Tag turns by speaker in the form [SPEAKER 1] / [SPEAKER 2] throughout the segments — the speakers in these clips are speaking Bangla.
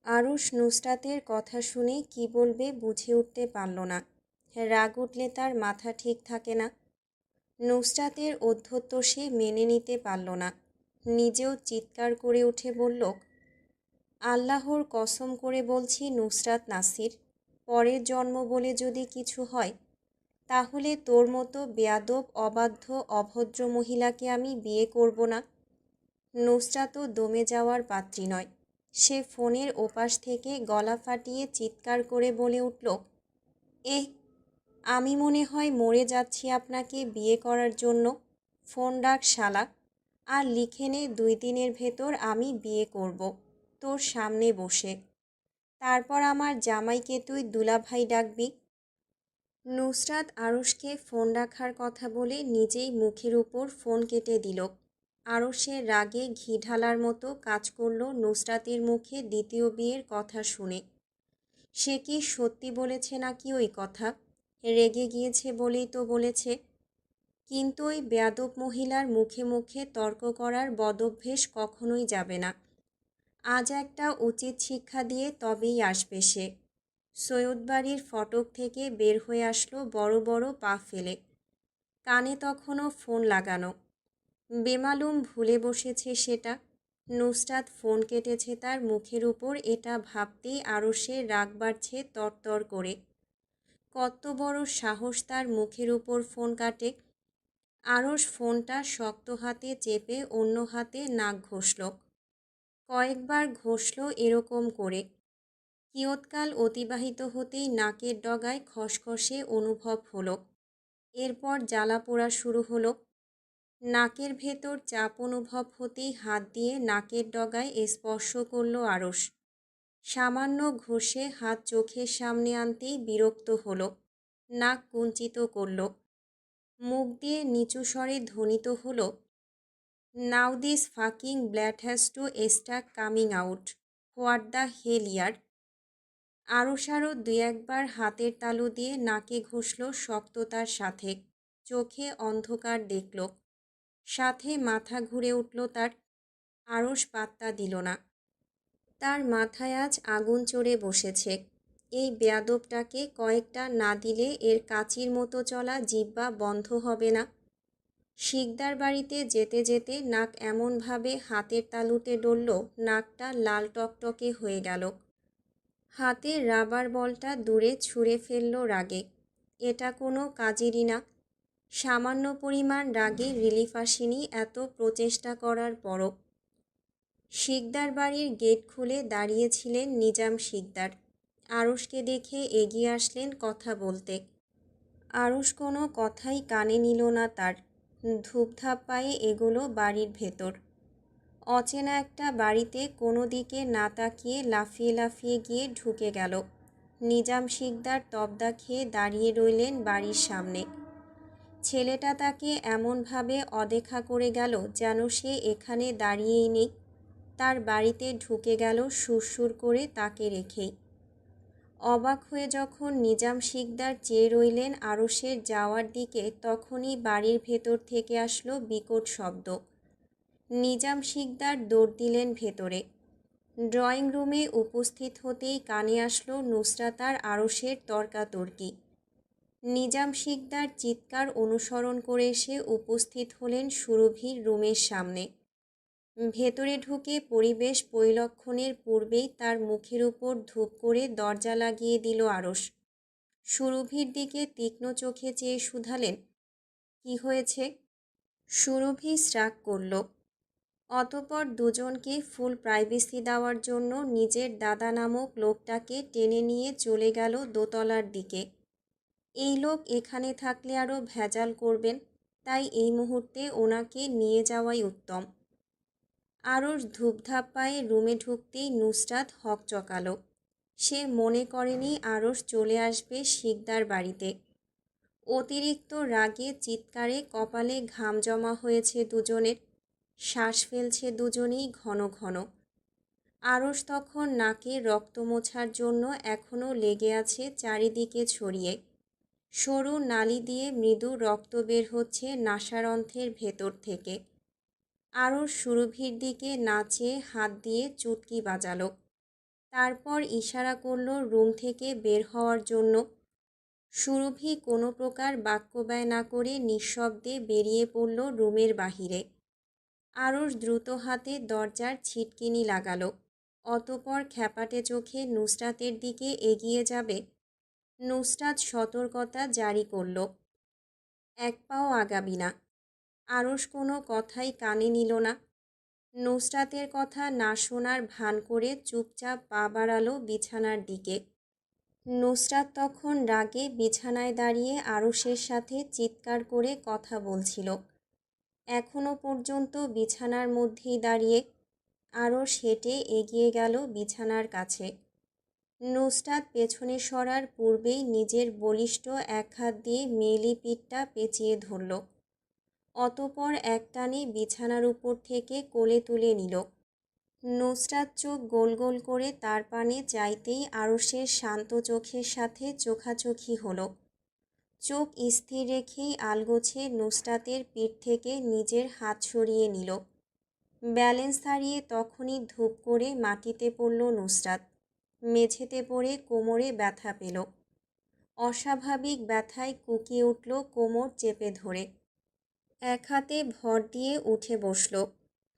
[SPEAKER 1] আরুষ নুসরাতের কথা শুনে কি বলবে বুঝে উঠতে পারল না। রাগ উঠলে তার মাথা ঠিক থাকে না। নুসরাতের অধ্যত্ব সে মেনে নিতে পারল না। নিজেও চিৎকার করে উঠে বলল, আল্লাহর কসম করে বলছি নুসরাত নাসির, পরের জন্ম বলে যদি কিছু হয় তাহলে তোর মতো বেয়াদব, অবাধ্য, অভদ্র মহিলাকে আমি বিয়ে করব না। নুসরাতও দমে যাওয়ার পাত্রী নয়। সে ফোনের ওপাশ থেকে গলা ফাটিয়ে চিৎকার করে বলে উঠল, এহ, আমি মনে হয় মরে যাচ্ছি আপনাকে বিয়ে করার জন্য। ফোন রাখ শালা, আর লিখে নে 2 দিনের ভেতর আমি বিয়ে করব তোর সামনে বসে। তারপর আমার জামাইকে তুই দুলাভাই ডাকবি। নুসরাত আরুষকে ফোন রাখার কথা বলে নিজেই মুখের উপর ফোন কেটে দিল। আরুষের রাগে ঘি ঢালার মতো কাজ করল নুসরাতের মুখে দ্বিতীয় বিয়ের কথা শুনে। সে কি সত্যি বলেছে নাকি ওই কথা? রেগে গিয়েছে বলেই তো বলেছে। কিন্তু ওই বেয়াদব মহিলার মুখে মুখে তর্ক করার বদঅভ্যেস কখনোই যাবে না। আজ একটা উচিত শিক্ষা দিয়ে তবেই আসবে সে। সৈয়দ বাড়ির ফটক থেকে বের হয়ে আসলো বড় বড় পা ফেলে। কানে তখনও ফোন লাগানো। বেমালুম ভুলে বসেছে সেটা। নুসরাত ফোন কেটেছে তার মুখের উপর, এটা ভাবতেই আরুষের রাগ বাড়ছে তরতর করে। কত বড় সাহস তার মুখের উপর ফোন কাটে। আরুষ ফোনটা শক্ত হাতে চেপে অন্য হাতে নাক ঘষল। কয়েকবার ঘষল এরকম করে। কিয়ৎকাল অতিবাহিত হতেই নাকের ডগায় খসখসে অনুভব হলো। এরপর জ্বালা পোড়া শুরু হলো। নাকের ভেতর চাপ অনুভব হতেই হাত দিয়ে নাকের ডগায় স্পর্শ করল আরুষ। সামান্য ঘষে হাত চোখের সামনে আনতেই বিরক্ত হলো। নাক কুঞ্চিত করল। মুখ দিয়ে নিচু স্বরে ধ্বনিত হলো, now this fucking blood has to start coming out. What the hell ইয়ার। আরুষ আরও 2-1 বার হাতের তালু দিয়ে নাকে ঘষল শক্ততার সাথে। চোখে অন্ধকার দেখল। সাথে মাথা ঘুরে উঠল তার। আরুষ পাত্তা দিল না। তার মাথায় আজ আগুন চড়ে বসেছে। এই বেয়াদবটাকে কয়েকটা না দিলে এর কাঁচির মতো চলা জিহ্বা বন্ধ হবে না। শিকদার বাড়িতে যেতে যেতে নাক এমনভাবে হাতের তালুতে ডলল, নাকটা লাল টকটকে হয়ে গেল। হাতের রাবার বলটা দূরে ছুঁড়ে ফেলল রাগে। এটা কোনো কাজেরই না। সামান্য পরিমাণ রাগে রিলিফ আসেনি এত প্রচেষ্টা করার পরও। শিকদার বাড়ির গেট খুলে দাঁড়িয়েছিলেন নিজাম শিকদার। আরুষকে দেখে এগিয়ে আসলেন কথা বলতে। আরুষ কোনো কথাই কানে নিল না তার। ধূপধাপ পায়ে এগোলো বাড়ির ভেতর। অচেনা একটা বাড়িতে কোনো দিকে না তাকিয়ে লাফিয়ে লাফিয়ে গিয়ে ঢুকে গেল। নিজাম শিকদার তবদা খেয়ে দাঁড়িয়ে রইলেন বাড়ির সামনে। ছেলেটা তাকে এমনভাবে অদেখা করে গেল যেন সে এখানে দাঁড়িয়েই নেই। তার বাড়িতে ঢুকে গেল সুরসুর করে তাকে রেখেই। অবাক হয়ে যখন নিজাম শিকদার চেয়ে রইলেন আরুষের যাওয়ার দিকে, তখনই বাড়ির ভেতর থেকে আসলো বিকট শব্দ। নিজাম শিকদার দৌড় দিলেন ভেতরে। ড্রয়িং রুমে উপস্থিত হতেই কানে আসলো নুসরাত আর আরুষের তর্কাতর্কি। নিজাম শিকদার চিৎকার অনুসরণ করে এসে উপস্থিত হলেন সুরভির রুমের সামনে। ভেতরে ঢুকে পরিবেশ পরিলক্ষণের পূর্বেই তার মুখের উপর ধূপ করে দরজা লাগিয়ে দিল আরুষ। সুরভির দিকে তীক্ষ্ণ চোখে চেয়ে শুধালেন, কি হয়েছে? সুরভি শ্রাগ করল। অতঃপর দুজনকে ফুল প্রাইভেসি দেওয়ার জন্য নিজের দাদা নামক লোকটাকে টেনে নিয়ে চলে গেল দোতলার দিকে। এই লোক এখানে থাকলে আরও ভেজাল করবেন, তাই এই মুহূর্তে ওনাকে নিয়ে যাওয়াই উত্তম। আরুষ ধূপধাপ পায়ে রুমে ঢুকতেই নুসরাত হকচকাল। সে মনে করেনি আরুষ চলে আসবে শিকদার বাড়িতে। অতিরিক্ত রাগে চিৎকারে কপালে ঘাম জমা হয়েছে দুজনের। শ্বাস ফেলছে দুজনেই ঘন ঘন। আরুষ তখন নাকে রক্ত মোছার জন্য এখনও লেগে আছে চারিদিকে ছড়িয়ে। সরু নালি দিয়ে মৃদু রক্ত বের হচ্ছে নাসারন্ধ্রের ভেতর থেকে। আরুষ সুরভির দিকে না চেয়ে হাত দিয়ে চুটকি বাজালো। তারপর ইশারা করল রুম থেকে বের হওয়ার জন্য। সুরভি কোনো প্রকার বাক্যব্যয় না করে নিঃশব্দে বেরিয়ে পড়ল রুমের বাহিরে। আরশ দ্রুত হাতে দরজার ছিটকিনি লাগালো। অতপর খ্যাপাটে চোখে নুসরাতের দিকে এগিয়ে যাবে। নুসরাত সতর্কতা জারি করল, এক পাও আগাবি না। আরশ কোনো কথাই কানে নিল না। নুসরাতের কথা না শোনার ভান করে চুপচাপ পা বাড়ালো বিছানার দিকে। নুসরাত তখন রাগে বিছানায় দাঁড়িয়ে আরশের সাথে চিৎকার করে কথা বলছিল। এখনও পর্যন্ত বিছানার মধ্যেই দাঁড়িয়ে। আরশ হেঁটে এগিয়ে গেল বিছানার কাছে। নুসরাত পেছনে সরার পূর্বেই নিজের বলিষ্ঠ এক হাত দিয়ে মেয়েলি পিঠটা পেঁচিয়ে ধরল। অতপর একটানে বিছানার উপর থেকে কোলে তুলে নিল। নুসরাত চোখ গোল গোল করে তার পানে চাইতেই আরশের শান্ত চোখের সাথে চোখাচোখি হলো। চোখ স্থির রেখেই আলগোছে নুসরাতের পিঠ থেকে নিজের হাত সরিয়ে নিল। ব্যালেন্স হারিয়ে তখনই ধূপ করে মাটিতে পড়ল নুসরাত। মেঝেতে পড়ে কোমরে ব্যথা পেল। অস্বাভাবিক ব্যথায় কুঁকিয়ে উঠল কোমর চেপে ধরে। এক হাতে ভর দিয়ে উঠে বসল।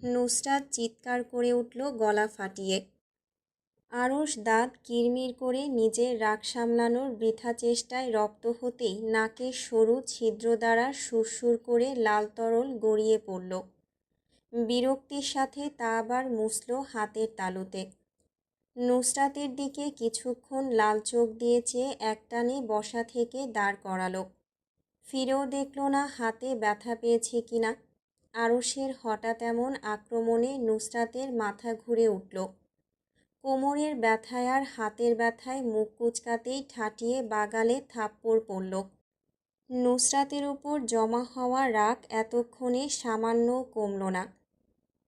[SPEAKER 1] নুসরাত চিৎকার করে উঠল গলা ফাটিয়ে। আরশ দাঁত কিরমির করে নিজের রাগ সামলানোর বৃথা চেষ্টায় রক্ত হতেই নাকের সরু ছিদ্র দ্বারা সুরসুর করে লাল তরল গড়িয়ে পড়ল। বিরক্তির সাথে তা আবার মুছল হাতের তালুতে। নুসরাতের দিকে কিছুক্ষণ লাল চোখ দিয়ে চেয়ে একটানে বসা থেকে দাঁড় করালো। ফিরেও দেখল না হাতে ব্যথা পেয়েছে কিনা। আরশের হঠাৎ এমন আক্রমণে নুসরাতের মাথা ঘুরে উঠল। কোমরের ব্যথায় আর হাতের ব্যথায় মুখ কুঁচকাতেই ঠাটিয়ে বাগালে থাপ্পড় পড়ল। নুসরাতের উপর জমা হওয়া রাগ এতক্ষণে সামান্যও কমল না।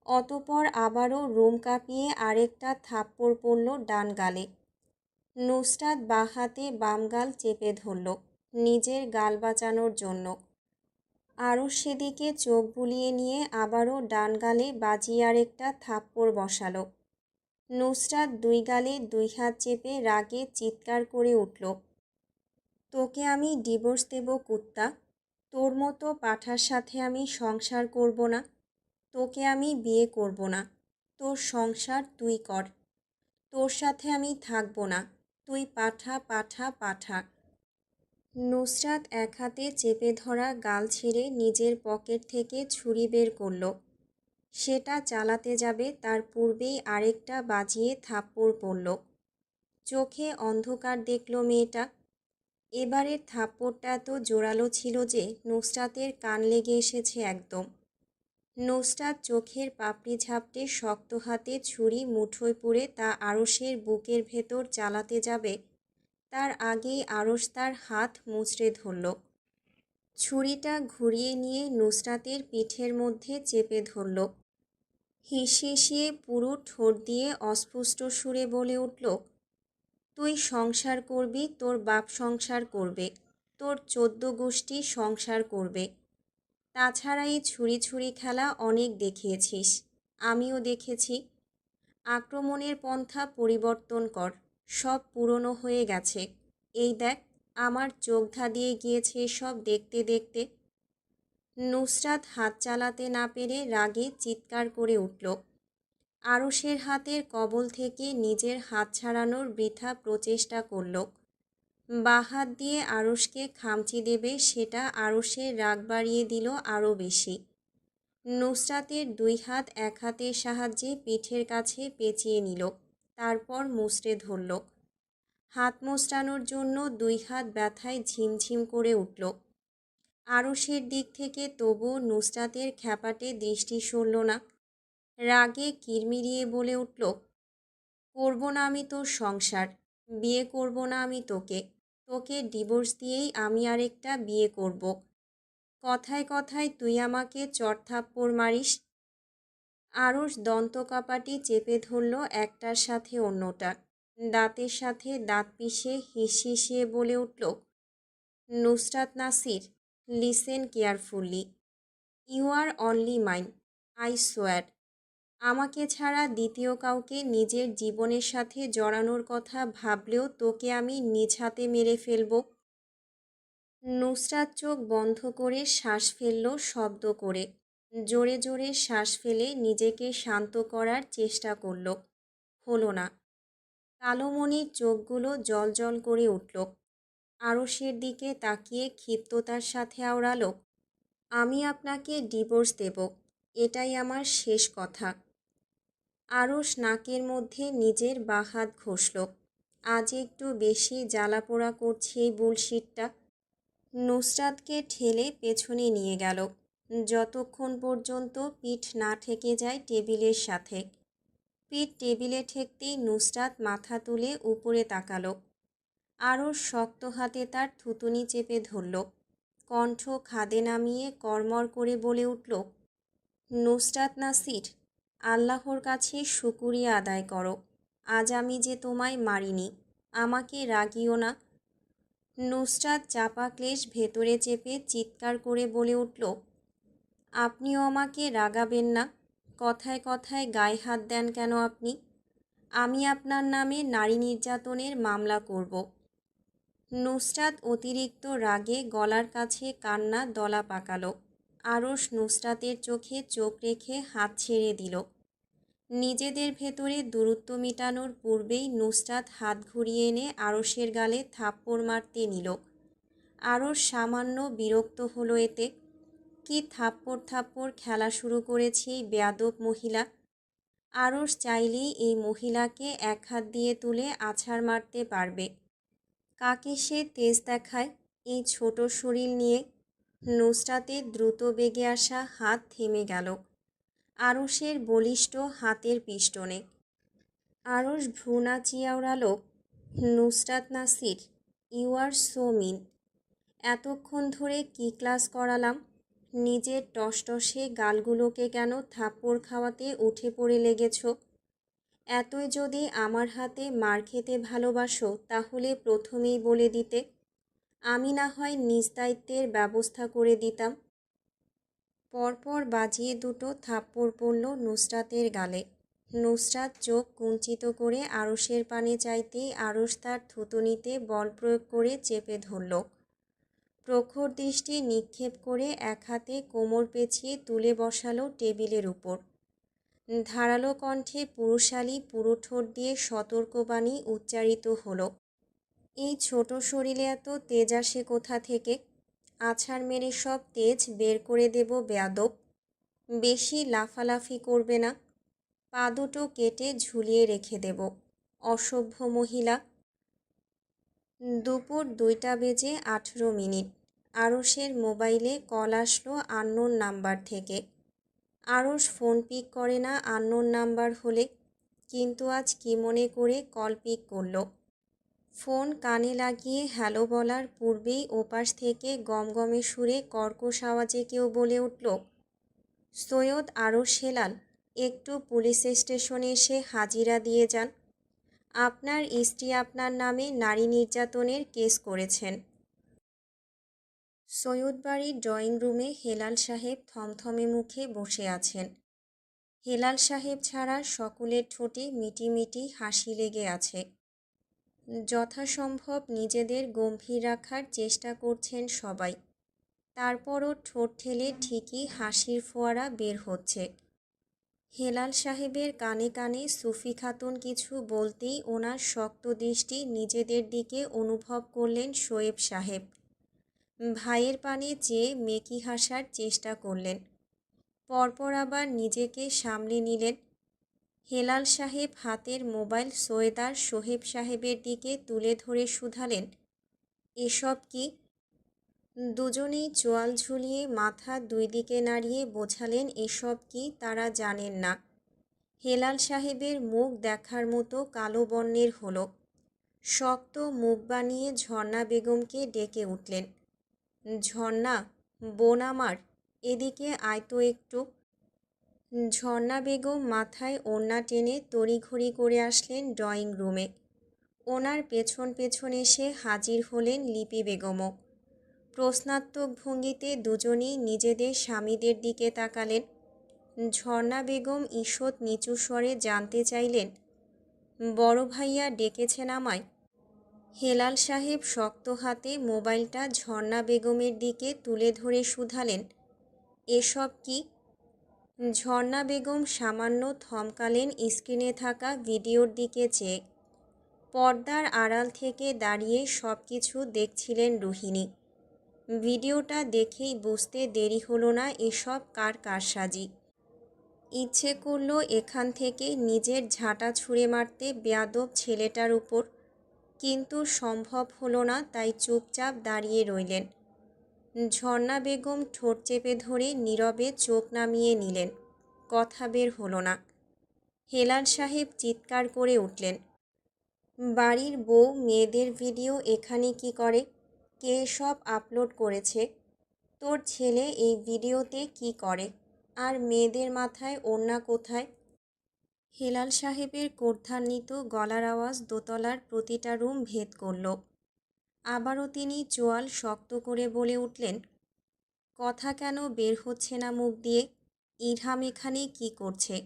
[SPEAKER 1] অতপর আবারও রুম কাঁপিয়ে আরেকটা থাপ্পড় পড়ল ডান গালে। নুসরাত বাঁ হাতে বাম গাল চেপে ধরল নিজের গাল বাঁচানোর জন্য। আরশ সেদিকে চোখ বুলিয়ে নিয়ে আবারও ডান গালে বাজিয়ে আরেকটা থাপ্পড় বসালো। নুসরাত দুই গালে দুই হাত চেপে রাগে চিৎকার করে উঠল, তোকে আমি ডিভোর্স দেব কুত্তা। তোর মতো পাঁঠার সাথে আমি সংসার করব না। তোকে আমি বিয়ে করব না। তোর সংসার তুই কর। তোর সাথে আমি থাকব না। তুই পাঁঠা পাঁঠা পাঁঠা। নুসরাত এক হাতে চেপে ধরা গাল ছেড়ে নিজের পকেট থেকে ছুরি বের করল। সেটা চালাতে যাবে তার পূর্বেই আরেকটা বাজিয়ে থাপ্পড় পড়ল। চোখে অন্ধকার দেখল মেয়েটা। এবারের থাপ্পড়টা এত জোরালো ছিল যে নুসরাতের কান লেগে এসেছে একদম। নুসরাত চোখের পাপড়ি ঝাপটে শক্ত হাতে ছুরি মুঠোয় পুরে তা আরশের বুকের ভেতর চালাতে যাবে তার আগেই আরশ তার হাত মুচড়ে ধরল। ছুরিটা ঘুরিয়ে নিয়ে নুসরাতের পিঠের মধ্যে চেপে ধরল। হিসিয়ে পুরো ঠোঁট দিয়ে অস্ফুট সুরে বলে উঠল, তুই সংসার করবি, তোর বাপ সংসার করবে, তোর 14 গোষ্ঠী সংসার করবে। তাছাড়া এই ছুরি ছুরি খেলা অনেক দেখিয়েছিস, আমিও দেখেছি। আক্রমণের পন্থা পরিবর্তন কর, সব পুরনো হয়ে গেছে। এই দেখ, আমার চোখ ধাঁধিয়ে গিয়েছে সব দেখতে দেখতে। নুসরাত হাত চালাতে না পেরে রাগে চিৎকার করে উঠল। আরশের হাতের কবল থেকে নিজের হাত ছাড়ানোর বৃথা প্রচেষ্টা করল। বাঁ হাত দিয়ে আরশকে খামচি দেবে সেটা আরশের রাগ বাড়িয়ে দিল আরও বেশি। নুসরাতের দুই হাত এক হাতের সাহায্যে পিঠের কাছে পেঁচিয়ে নিল, তারপর মুচড়ে ধরল। হাত মোচড়ানোর জন্য দুই হাত ব্যথায় ঝিমঝিম করে উঠল। আরশের দিক থেকে তবুও নুসরাতের খ্যাপাটে দৃষ্টি সরল না। রাগে কিরমিরিয়ে বলে উঠল, করব না আমি তোর সংসার, বিয়ে করব না আমি তোকে। তোকে ডিভোর্স দিয়েই আমি আরেকটা বিয়ে করব। কথায় কথায় তুই আমাকে চড়থাপ্পড় মারিস। আরশ দন্তকপাটি চেপে ধরল একটার সাথে অন্যটা। দাঁতের সাথে দাঁত পিষে হিসিয়ে বলে উঠল, Nusrat Nasir, listen carefully. You are only mine, I swear. আমাকে ছাড়া দ্বিতীয় কাউকে নিজের জীবনের সাথে জড়ানোর কথা ভাবলেও তোকে আমি নিজ হাতে মেরে ফেলব। নুসরাত চোখ বন্ধ করে শ্বাস ফেলল শব্দ করে। জোরে জোরে শ্বাস ফেলে নিজেকে শান্ত করার চেষ্টা করল। হলো না। কালোমণির চোখগুলো জ্বলজ্বল করে উঠল। আরশের দিকে তাকিয়ে ক্ষিপ্ততার সাথে আওড়ালো, আমি আপনাকে ডিভোর্স দেব, এটাই আমার শেষ কথা। আরশ নাকের মধ্যে নিজের বাঁ হাত ঘষল। আজ একটু বেশি জ্বালাপোড়া করছে এই বুলশিটটা। নুসরাতকে ঠেলে পেছনে নিয়ে গেল, যতক্ষণ পর্যন্ত পিঠ না ঠেকে যায় টেবিলের সাথে। পিঠ টেবিলে ঠেকতেই নুসরাত মাথা তুলে উপরে তাকালো। আরশ শক্ত হাতে তার থুতুনি চেপে ধরল। কণ্ঠ খাদে নামিয়ে কড়মড় করে বলে উঠল, নুসরাত নাসির, আল্লাহর কাছে শুকরিয়া আদায় করো, আজ আমি যে তোমায় মারিনি। আমাকে রাগিও না। নুসরাত চাপা ক্লেশ ভেতরে চেপে চিৎকার করে বলে উঠল, আপনিও আমাকে রাগাবেন না। কথায় কথায় গায়ে হাত দেন কেন আপনি? আমি আপনার নামে নারী নির্যাতনের মামলা করব। নুসরাত অতিরিক্ত রাগে গলার কাছে কান্না দলা পাকালো। আরশ নুসরাতের চোখে চোখ রেখে হাত ছেড়ে দিল। নিজেদের ভেতরে দূরত্ব মেটানোর পূর্বেই নুসরাত হাত ঘুরিয়ে এনে আরশের গালে থাপ্পড় মারতে নিল। আরশ সামান্য বিরক্ত হলো এতে। কি থাপ্পড় থাপ্পড় খেলা শুরু করেছে এই বেয়াদব মহিলা। আরশ চাইলেই এই মহিলাকে এক হাত দিয়ে তুলে আছাড় মারতে পারবে। কাকে সে তেজ দেখায় এই ছোট শরীর নিয়ে? নুসরাতের দ্রুত বেগে আসা হাত থেমে গেল আরশের বলিষ্ঠ হাতের পিষ্টনে। আরশ ভ্রু নাচিয়ে ওড়ালো, Nusrat Nasir, you are so mean. এতক্ষণ ধরে কি ক্লাস করালাম? নিজের টসটসে গালগুলোকে কেন থাপ্পড় খাওয়াতে উঠে পড়ে লেগেছ? এতই যদি আমার হাতে মার খেতে ভালোবাসো তাহলে প্রথমেই বলে দিতে, আমি না হয় নিজ দায়িত্বের ব্যবস্থা করে দিতাম। পরপর বাজিয়ে দুটো থাপ্পড় পড়ল নুসরাতের গালে। নুসরাত চোখ কুঞ্চিত করে আরশের পানে চাইতেই আরশ তার থুতুনিতে বল প্রয়োগ করে চেপে ধরল। প্রখর দৃষ্টি নিক্ষেপ করে এক হাতে কোমর পেঁচিয়ে তুলে বসালো টেবিলের উপর। ধারালো কণ্ঠে পুরুষালী পুরো ঠোঁট দিয়ে সতর্কবাণী উচ্চারিত হলো, এই ছোট শরীরে এত তেজ আসে কোথা থেকে? আছাড় মেরে সব তেজ বের করে দেব বেয়াদব। বেশি লাফালাফি করবে না, পা দুটো কেটে ঝুলিয়ে রেখে দেব, অসভ্য মহিলা। দুপুর 2:18। আরশের মোবাইলে কল আসলো আননোন নাম্বার থেকে। আরশ ফোন পিক করে না আননোন নাম্বার হলে, কিন্তু আজ কি মনে করে কল পিক করল। ফোন কানে লাগিয়ে হ্যালো বলার পূর্বেই ওপাশ থেকে গমগমে সুরে কর্কশ আওয়াজে কেউ বলে উঠল, সৈয়দ আরশ হেলাল, একটু পুলিশ স্টেশনে এসে হাজিরা দিয়ে যান। আপনার স্ত্রী আপনার নামে নারী নির্যাতনের কেস করেছেন। সৈয়দ বাড়ির ড্রয়িং রুমে হেলাল সাহেব থমথমে মুখে বসে আছেন। হেলাল সাহেব ছাড়া সকলের ঠোঁটে মিটিমিটি হাসি লেগে আছে। যথাসম্ভব নিজেদের গম্ভীর রাখার চেষ্টা করছেন সবাই। তারপরও ঠোঁট ঠেলে ঠিকই হাসির ফোয়ারা বের হচ্ছে। হেলাল সাহেবের কানে কানে সুফি খাতুন কিছু বলতেই ওনার শক্ত দৃষ্টি নিজেদের দিকে অনুভব করলেন শোয়েব সাহেব। ভাইয়ের পানে চেয়ে মেকি হাসার চেষ্টা করলেন, পরপর আবার নিজেকে সামলে নিলেন। হেলাল সাহেব হাতের মোবাইল সৈয়দ আর সোহেব সাহেবের দিকে তুলে ধরে শুধালেন, এসব কি? দুজনেই চোয়াল ঝুলিয়ে মাথা দুই দিকে নাড়িয়ে বোঝালেন এসব কি তারা জানেন না। হেলাল সাহেবের মুখ দেখার মতো কালো বর্ণের হলো। শক্ত মুখ বানিয়ে ঝর্ণা বেগমকে ডেকে উঠলেন, ঝর্ণা, বোন আমার, এদিকে আয় তো একটু। ঝর্ণা বেগম মাথায় ওড়না টেনে তড়িঘড়ি করে আসলেন ড্রয়িং রুমে। ওনার পেছন পেছন এসে হাজির হলেন লিপি বেগমও। প্রশ্নাত্মক ভঙ্গিতে দুজনেই নিজেদের স্বামীদের দিকে তাকালেন। ঝর্ণা বেগম ঈষৎ নিচু স্বরে জানতে চাইলেন, বড় ভাইয়া ডেকেছেন আমায়? হেলাল সাহেব শক্ত হাতে মোবাইলটা ঝর্ণা বেগমের দিকে তুলে ধরে শুধালেন, এসব কি? ঝর্ণা বেগম সামান্য থমকালেন স্ক্রিনে থাকা ভিডিওর দিকে চেয়ে। পর্দার আড়াল থেকে দাঁড়িয়ে সব কিছু দেখছিলেন রুহিণী। ভিডিওটা দেখেই বুঝতে দেরি হলো না এসব কার কারসাজি। ইচ্ছে করলো এখান থেকে নিজের ঝাঁটা ছুঁড়ে মারতে বেয়াদব ছেলেটার উপর, কিন্তু সম্ভব হলো না, তাই চুপচাপ দাঁড়িয়ে রইলেন। ঝর্ণা বেগম ঠোঁট চেপে ধরে নীরবে চোখ নামিয়ে নিলেন। কথা বের হলো না। হেলাল সাহেব চিৎকার করে উঠলেন, বাড়ির বউ মেয়েদের ভিডিও এখানে কি করে? কে সব আপলোড করেছে? তোর ছেলে এই ভিডিওতে কি করে? আর মেয়েদের মাথায় ওড়না কোথায়? হেলাল সাহেবের কর্ধান্বিত গলার আওয়াজ দোতলার প্রতিটা রুম ভেদ করল। আবারও তিনি চোয়াল শক্ত করে বলে উঠলেন, কথা কেন বের হচ্ছে না মুখ দিয়ে? ইরহাম এখানে কি করছে?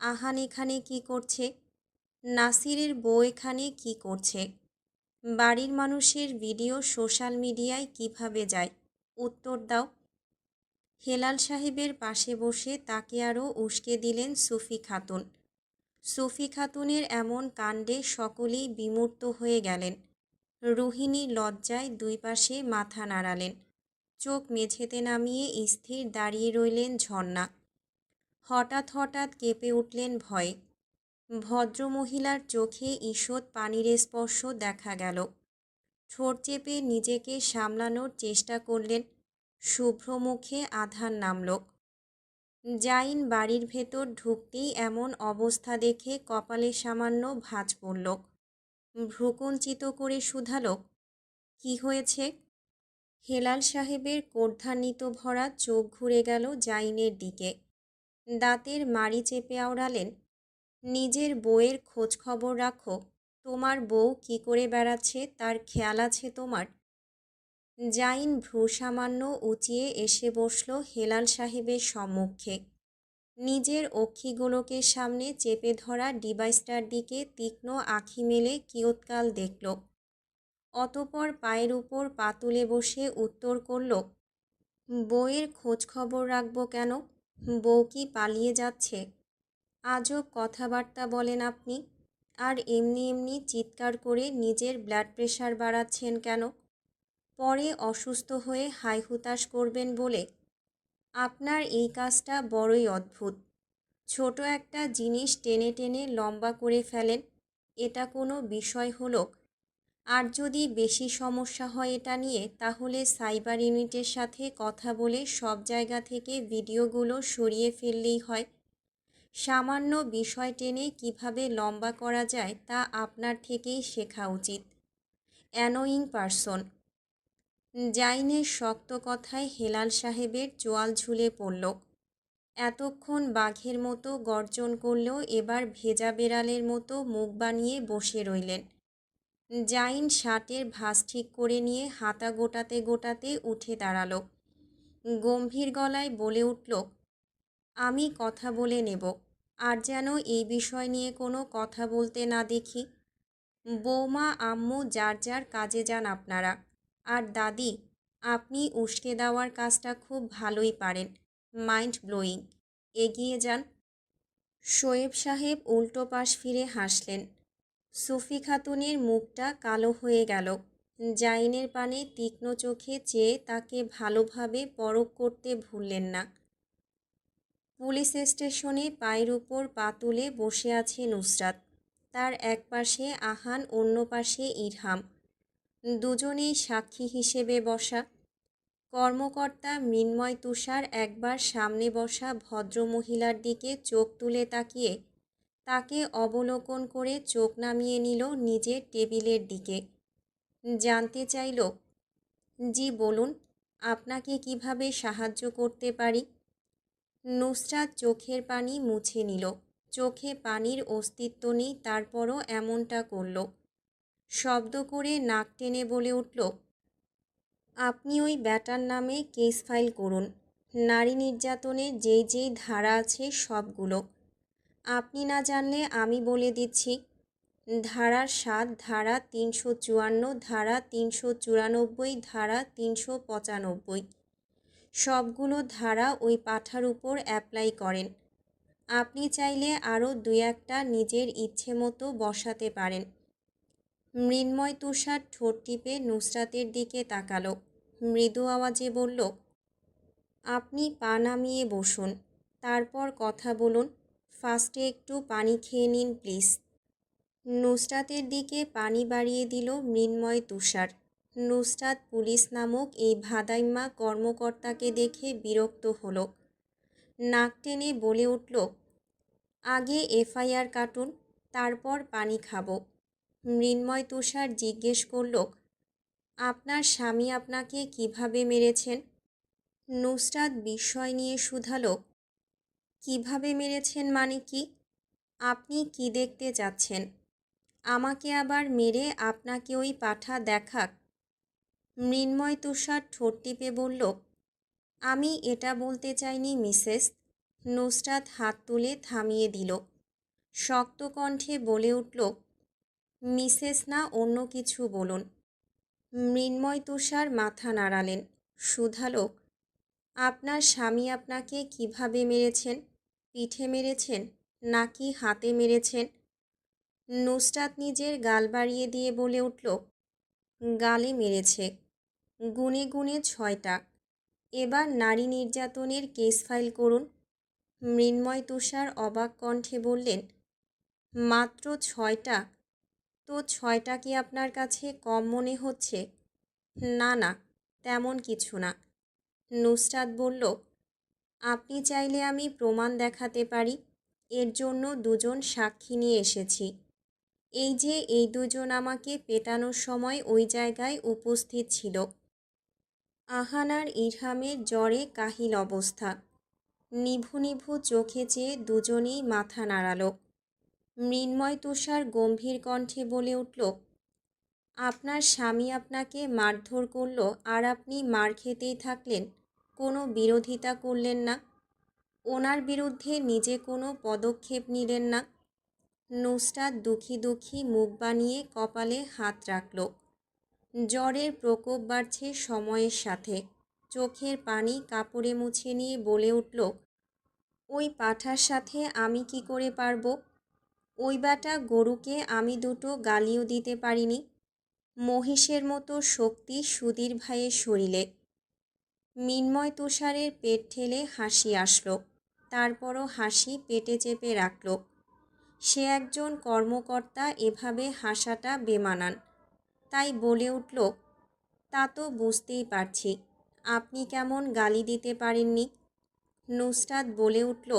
[SPEAKER 1] আহান এখানে কি করছে? নাসিরের বউ এখানে কি করছে? বাড়ির মানুষের ভিডিও সোশ্যাল মিডিয়ায় কিভাবে যায়? উত্তর দাও। হেলাল সাহেবের পাশে বসে তাকে আরও উস্কে দিলেন সুফি খাতুন। সুফি খাতুনের এমন কাণ্ডে সকলেই বিমূর্ত হয়ে গেলেন। রুহিণী লজ্জায় দুই পাশে মাথা নাড়ালেন। চোখ মেঝেতে নামিয়ে স্থির দাঁড়িয়ে রইলেন ঝর্ণা। হঠাৎ হঠাৎ কেঁপে উঠলেন ভয়ে। ভদ্রমহিলার চোখে ঈষৎ পানির স্পর্শ দেখা গেল। ঠোঁট চেপে নিজেকে সামলানোর চেষ্টা করলেন। শুভ্র মুখে আধার নামল। জাইন বাড়ির ভেতর ঢুকতেই এমন অবস্থা দেখে কপালে সামান্য ভাঁজ পড়ল। ভ্রুকুঞ্চিত করে শুধাল, কি হয়েছে? হেলাল সাহেবের কর্ধান্বিত ভরা চোখ ঘুরে গেল জাইনের দিকে। দাঁতের মাড়ি চেপে আওড়ালেন, নিজের বউয়ের খোঁজ খবর রাখো? তোমার বউ কি করে বেড়াচ্ছে তার খেয়াল আছে তোমার? জাইন ভ্রু সামান্য উঁচিয়ে এসে বসল হেলাল সাহেবের সম্মুখে। নিজের অক্ষিগোলকের সামনে চেপে ধরা ডিভাইসটার দিকে তীক্ষ্ণ আঁখি মেলে কিয়ৎকাল দেখল। অতপর পায়ের উপর পা তুলে বসে উত্তর করল, বউয়ের খোঁজ খবর রাখবো কেন? বউ কি পালিয়ে যাচ্ছে? আজব কথাবার্তা বলেন আপনি। আর এমনি এমনি চিৎকার করে নিজের ব্লাড প্রেশার বাড়াচ্ছেন কেন? পরে অসুস্থ হয়ে হাই হুতাশ করবেন বলে? আপনার এই কাজটা বড়ই অদ্ভুত। ছোট একটা জিনিস টেনে টেনে লম্বা করে ফেলেন, এটা কোনো বিষয় হলো? আর যদি বেশি সমস্যা হয় এটা নিয়ে, তাহলে সাইবার ইউনিটের সাথে কথা বলে সব জায়গা থেকে ভিডিওগুলো সরিয়ে ফেললেই হয়। সামান্য বিষয় টেনে কিভাবে লম্বা করা যায় তা আপনার থেকেই শেখা উচিত। Annoying person. জাইনের শক্ত কথায় হেলাল সাহেবের চোয়াল ঝুলে পড়ল। এতক্ষণ বাঘের মতো গর্জন করলেও এবার ভেজা বেড়ালের মতো মুখ বানিয়ে বসে রইলেন। জাইন শার্টের ভাঁজ ঠিক করে নিয়ে হাতা গোটাতে গোটাতে উঠে দাঁড়াল। গম্ভীর গলায় বলে উঠল, আমি কথা বলে নেব, আর যেন এই বিষয় নিয়ে কোনো কথা বলতে না দেখি। বৌমা আম্মু যার যার কাজে যান আপনারা। আর দাদি, আপনি উস্কে দেওয়ার কাজটা খুব ভালোই পারেন। Mind blowing. এগিয়ে যান। শোয়েব সাহেব উল্টো পাশ ফিরে হাসলেন। সুফি খাতুনের মুখটা কালো হয়ে গেল। জাইনের পানে তীক্ষ্ণ চোখে চেয়ে তাকে ভালোভাবে পরখ করতে ভুললেন না। পুলিশ স্টেশনে পায়ের উপর পা তুলে বসে আছে নুসরাত। তার এক পাশে আহান, অন্য পাশে ইরহাম। দুজনেই সাক্ষী হিসেবে বসা। কর্মকর্তা মৃন্ময় তুষার একবার সামনে বসা ভদ্রমহিলার দিকে চোখ তুলে তাকিয়ে তাকে অবলোকন করে চোখ নামিয়ে নিল নিজের টেবিলের দিকে। জানতে চাইল, জি বলুন, আপনাকে কিভাবে সাহায্য করতে পারি? নুসরাত চোখের পানি মুছে নিল। চোখে পানির অস্তিত্ব নেই, তারপরও এমনটা করল। শব্দ করে নাক টেনে বলে উঠল, আপনি ওই ব্যাটার নামে কেস ফাইল করুন। নারী নির্যাতনের যেই যেই ধারা আছে সবগুলো। আপনি না জানলে আমি বলে দিচ্ছি। ধারা ৭, ধারা ৩৫৪, ধারা ৩৯৪, ধারা ৩৯৫। সবগুলো ধারা ওই পাঠার উপর অ্যাপ্লাই করেন। আপনি চাইলে আরও ২-১টা নিজের ইচ্ছে মতো বসাতে পারেন। মৃন্ময় তুষার ঠোঁট টিপে নুসরাতের দিকে তাকালো। মৃদু আওয়াজে বলল, আপনি পা নামিয়ে বসুন, তারপর কথা বলুন। ফার্স্টে একটু পানি খেয়ে নিন প্লিজ। নুসরাতের দিকে পানি বাড়িয়ে দিল মৃন্ময় তুষার। নুসরাত পুলিশ নামক এই ভাদাইম্মা কর্মকর্তাকে দেখে বিরক্ত হলো। নাক টেনে বলে উঠল, আগে এফআইআর কাটুন, তারপর পানি খাবো। মৃন্ময় তুষার জিজ্ঞেস করল, আপনার স্বামী আপনাকে কিভাবে মেরেছেন? নুসরাত বিস্ময় নিয়ে শুধালো, কিভাবে মেরেছেন মানে কি? আপনি কি দেখতে চাচ্ছেন? আমাকে আবার মেরে আপনাকে ওই পাঠা দেখাক? মৃন্ময় তুষার ঠোঁট টিপে বলল, আমি এটা বলতে চাইনি মিসেস। নুসরাত হাত তুলে থামিয়ে দিল। শক্ত কণ্ঠে বলে উঠল, মিসেস না অন্য কিছু বলুন। মৃন্ময় তুষার মাথা নাড়ালেন। শুধালো, আপনার স্বামী আপনাকে কিভাবে মেরেছেন? পিঠে মেরেছেন নাকি হাতে মেরেছেন? নুসরাত নিজের গাল বাড়িয়ে দিয়ে বলে উঠল, গালে মেরেছে, গুনে গুনে ৬টা। এবার নারী নির্যাতনের কেস ফাইল করুন। মৃন্ময় তুষার অবাক কণ্ঠে বললেন, মাত্র ৬টা? তো ৬টা কি আপনার কাছে কম মনে হচ্ছে? না না, তেমন কিছু না। নুসরাত বলল, আপনি চাইলে আমি প্রমাণ দেখাতে পারি। এর জন্য দুজন সাক্ষী নিয়ে এসেছি। এই যে এই দুজন আমাকে পেটানোর সময় ওই জায়গায় উপস্থিত ছিল। আহান আর ইরহামের জ্বরে কাহিল অবস্থা। নিভু নিভু চোখে চেয়ে দুজনেই মাথা নাড়াল। মৃন্ময় তুষার গম্ভীর কণ্ঠে বলে উঠল, আপনার স্বামী আপনাকে মারধর করল আর আপনি মার খেতেই থাকলেন, কোনো বিরোধিতা করলেন না, ওনার বিরুদ্ধে নিজে কোনো পদক্ষেপ নিলেন না। নুসরাত দুঃখী দুঃখী মুখ বানিয়ে কপালে হাত রাখল। জ্বরের প্রকোপ বাড়ছে সময়ের সাথে। চোখের পানি কাপড়ে মুছে নিয়ে বলে উঠল, ওই পাঠার সাথে আমি কি করে পারবো? ওই বেটা গরুকে আমি দুটো গালিও দিতে পারিনি। মহিষের মতো শক্তি সুধীর ভাইয়ের শরীরে। মৃন্ময় তুষারের পেট ঠেলে হাসি আসলো। তারপরও হাসি পেটে চেপে রাখল। সে একজন কর্মকর্তা, এভাবে হাসাটা বেমানান। তাই বলে উঠল, তা তো বুঝতেই পারছি, আপনি কেমন গালি দিতে পারেননি। নুসরাত বলে উঠল,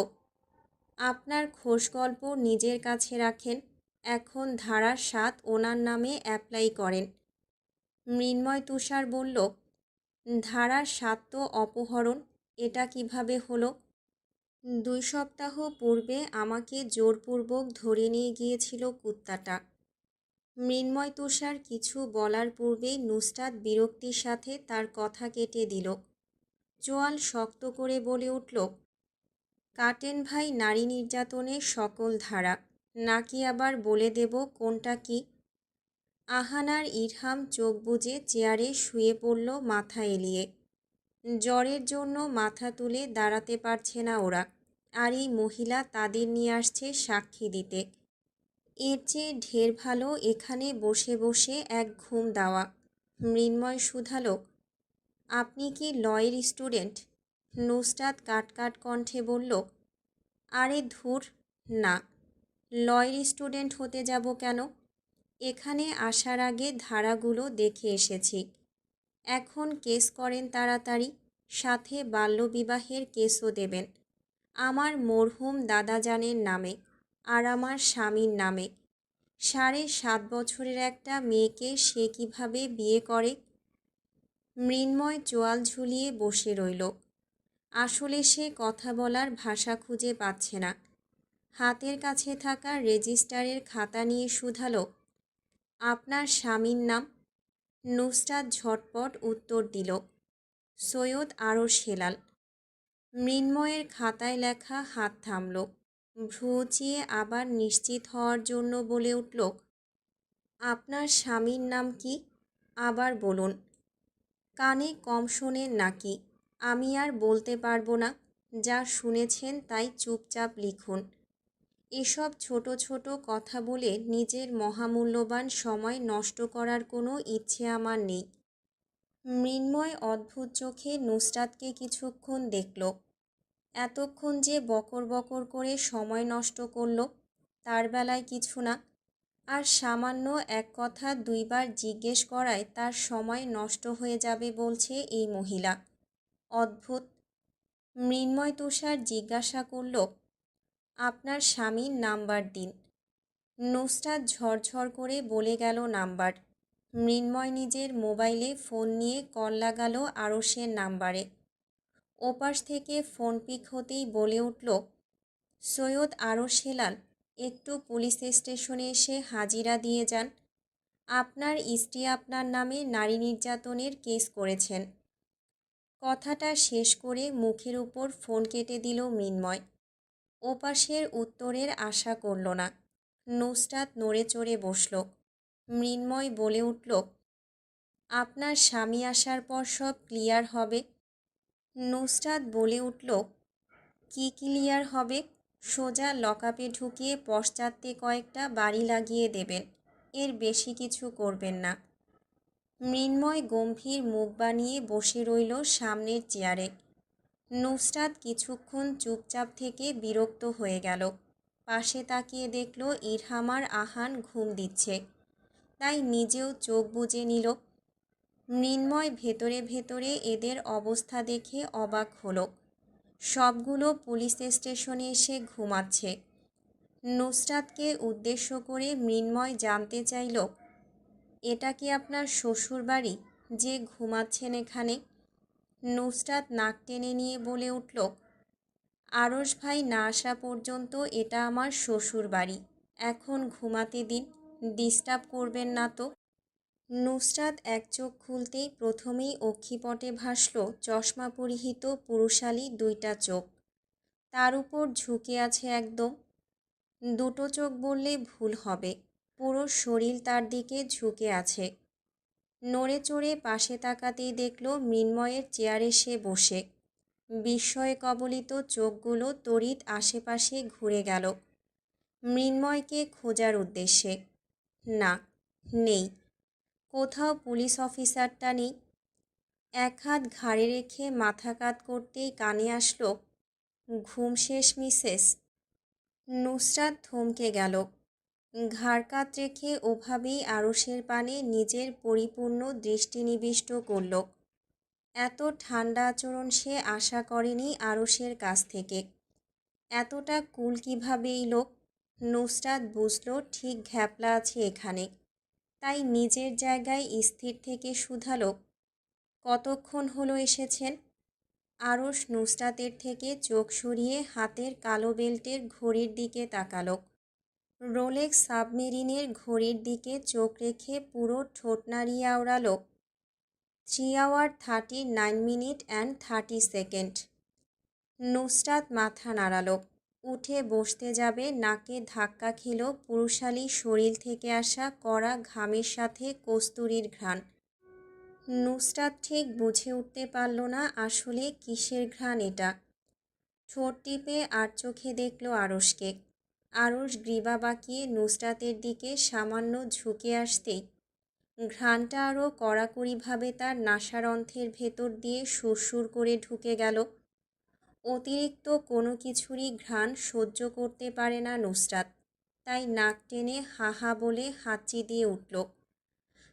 [SPEAKER 1] আপনার খোশ গল্প নিজের কাছে রাখেন, এখন ধারা ৭ ওনার নামে অ্যাপ্লাই করেন। মৃন্ময় তুষার বলল, ধারা ৭ তো অপহরণ, এটা কিভাবে হলো? ২ সপ্তাহ পূর্বে আমাকে জোরপূর্বক ধরে নিয়ে গিয়েছিল কুত্তাটা। মৃন্ময় তুষার কিছু বলার পূর্বেই নুসরাত বিরক্তির সাথে তার কথা কেটে দিল। চোয়াল শক্ত করে বলে উঠল, কাটেন ভাই নারী নির্যাতনের সকল ধারা, নাকি আবার বলে দেব কোনটা কি? আহান আর ইরহাম চোখ বুজে চেয়ারে শুয়ে পড়ল মাথা এলিয়ে। জ্বরের জন্য মাথা তুলে দাঁড়াতে পারছে না ওরা, আর এই মহিলা তাদের নিয়ে আসছে সাক্ষী দিতে। এর চেয়ে ঢের ভালো এখানে বসে বসে এক ঘুম দেওয়া। মৃন্ময় শুধালো, আপনি কি লয়ের স্টুডেন্ট? নুসরাত কাটকাট কণ্ঠে বলল, আরে ধুর, না, লয়ের স্টুডেন্ট হতে যাব কেন? এখানে আসার আগে ধারাগুলো দেখে এসেছি। এখন কেস করেন তাড়াতাড়ি, সাথে বাল্যবিবাহের কেসও দেবেন। আমার মরহুম দাদাজানের নামে আর আমার স্বামীর নামে। ৭.৫ বছরের একটা মেয়েকে সে কিভাবে বিয়ে করে? মৃন্ময় চোয়াল ঝুলিয়ে বসে রইল। আসলে সে কথা বলার ভাষা খুঁজে পাচ্ছে না। হাতের কাছে থাকা রেজিস্টারের খাতা নিয়ে শুধালো, আপনার স্বামীর নাম? নুসরাত ঝটপট উত্তর দিল, সৈয়দ আরশ হেলাল। মৃন্ময়ের খাতায় লেখা হাত থামল। ভ্রু উঁচিয়ে আবার নিশ্চিত হওয়ার জন্য বলে উঠল, আপনার স্বামীর নাম কি? আবার বলুন। কানে কম শোনেন নাকি? আমি আর বলতে পারবো না। যা শুনেছেন তাই চুপচাপ লিখুন। এসব ছোট ছোট কথা বলে নিজের মহামূল্যবান সময় নষ্ট করার কোনো ইচ্ছে আমার নেই। মৃন্ময় অদ্ভুত চোখে নুসরাতকে কিছুক্ষণ দেখল। এতক্ষণ যে বকর বকর করে সময় নষ্ট করল, তার বেলায় কিছু না, আর সামান্য এক কথা দুইবার জিজ্ঞেস করায় তার সময় নষ্ট হয়ে যাবে বলছে এই মহিলা। অদ্ভুত। মৃন্ময় তুষার জিজ্ঞাসা করল, আপনার স্বামীর নাম্বার দিন। নুসরাত ঝরঝর করে বলে গেল নাম্বার। মৃন্ময় নিজের মোবাইলে ফোন নিয়ে কল লাগালো আরশের নাম্বারে। ওপাশ থেকে ফোন পিক হতেই বলে উঠল, সৈয়দ আরশ হেলাল, একটু পুলিশ স্টেশনে এসে হাজিরা দিয়ে যান। আপনার স্ত্রী আপনার নামে নারী নির্যাতনের কেস করেছেন। কথাটা শেষ করে মুখের উপর ফোন কেটে দিল মৃন্ময়। ওপাশের উত্তরের আশা করল না। নুসরাত নড়ে চড়ে বসল। মৃন্ময় বলে উঠল, আপনার স্বামী আসার পর সব ক্লিয়ার হবে। নুসরাত বলে উঠল, কি ক্লিয়ার হবে? সোজা লকআপে ঢুকিয়ে পশ্চাতে কয়েকটা বাড়ি লাগিয়ে দেবেন। এর বেশি কিছু করবেন না। মৃন্ময় গম্ভীর মুখ বানিয়ে বসে রইল সামনের চেয়ারে। নুসরাত কিছুক্ষণ চুপচাপ থেকে বিরক্ত হয়ে গেল। পাশে তাকিয়ে দেখল ইরহাম আর আহান ঘুম দিচ্ছে, তাই নিজেও চোখ বুজে নিল। মৃন্ময় ভেতরে ভেতরে এদের অবস্থা দেখে অবাক হলো। সবগুলো পুলিশ স্টেশনে এসে ঘুমাচ্ছে। নুসরাতকে উদ্দেশ্য করে মৃন্ময় জানতে চাইল, এটা কি আপনার শ্বশুর বাড়ি যে ঘুমাচ্ছেন এখানে? নুসরাত নাক টেনে নিয়ে বলে উঠল, আরশ ভাই না আসা পর্যন্ত এটা আমার শ্বশুর বাড়ি। এখন ঘুমাতে দিন, ডিস্টার্ব করবেন না তো। নুসরাত এক চোখ খুলতেই প্রথমেই অক্ষিপটে ভাসল চশমা পরিহিত পুরুষালী দুইটা চোখ। তার উপর ঝুঁকে আছে একদম। দুটো চোখ বললে ভুল হবে, পুরো শরীর তার দিকে ঝুঁকে আছে। নড়ে চড়ে পাশে তাকাতেই দেখল মৃন্ময়ের চেয়ারে সে বসে। বিস্ময়ে কবলিত চোখগুলো তড়িৎ আশেপাশে ঘুরে গেল মৃন্ময়কে খোঁজার উদ্দেশ্যে। না, নেই। কোথাও পুলিশ অফিসারটা নেই। এক হাত ঘাড়ে রেখে মাথা কাত করতেই কানে আসলো, ঘুম শেষ মিসেস। নুসরাত থমকে গেল। ঘাড় কাত রেখে ওভাবেই আরশের পানে নিজের পরিপূর্ণ দৃষ্টি নিবিষ্ট করল। এত ঠান্ডা আচরণ সে আশা করেনি আরশের কাছ থেকে। এতটা কুল কিভাবে এই লোক? নুসরাত বুঝল ঠিক ঘ্যাপলা আছে এখানে, তাই নিজের জায়গায় স্থির থেকে শুধালো, কতক্ষণ হলো এসেছেন? আরশ নুসরাতের থেকে চোখ সরিয়ে হাতের কালো বেল্টের ঘড়ির দিকে তাকালো। রোলেক্স সাবমেরিনের ঘড়ির দিকে চোখ রেখে পুরো ঠোঁট নাড়িয়ে আওড়ালো, 3 hour 39 minute and 30 seconds। Nusrat মাথা নাড়ালো। উঠে বসতে যাবে, নাকে ধাক্কা খেল পুরুষালী শরীর থেকে আসা কড়া ঘামের সাথে কস্তুরীর ঘ্রাণ। নুসরাত ঠিক বুঝে উঠতে পারল না আসলে কিসের ঘ্রাণ এটা। ঠোঁট টিপে আর চোখে দেখল আরশকে। আরশ গ্রীবা বাঁকিয়ে নুসরাতের দিকে সামান্য ঝুঁকে আসতেই ঘ্রাণটা আরও কড়াকড়িভাবে তার নাসারন্ধ্রের ভেতর দিয়ে সুরসুর করে ঢুকে গেল। অতিরিক্ত কোনো কিছুরই ঘ্রাণ সহ্য করতে পারে না নুসরাত, তাই নাক টেনে হা হা বলে হাঁচি দিয়ে উঠল।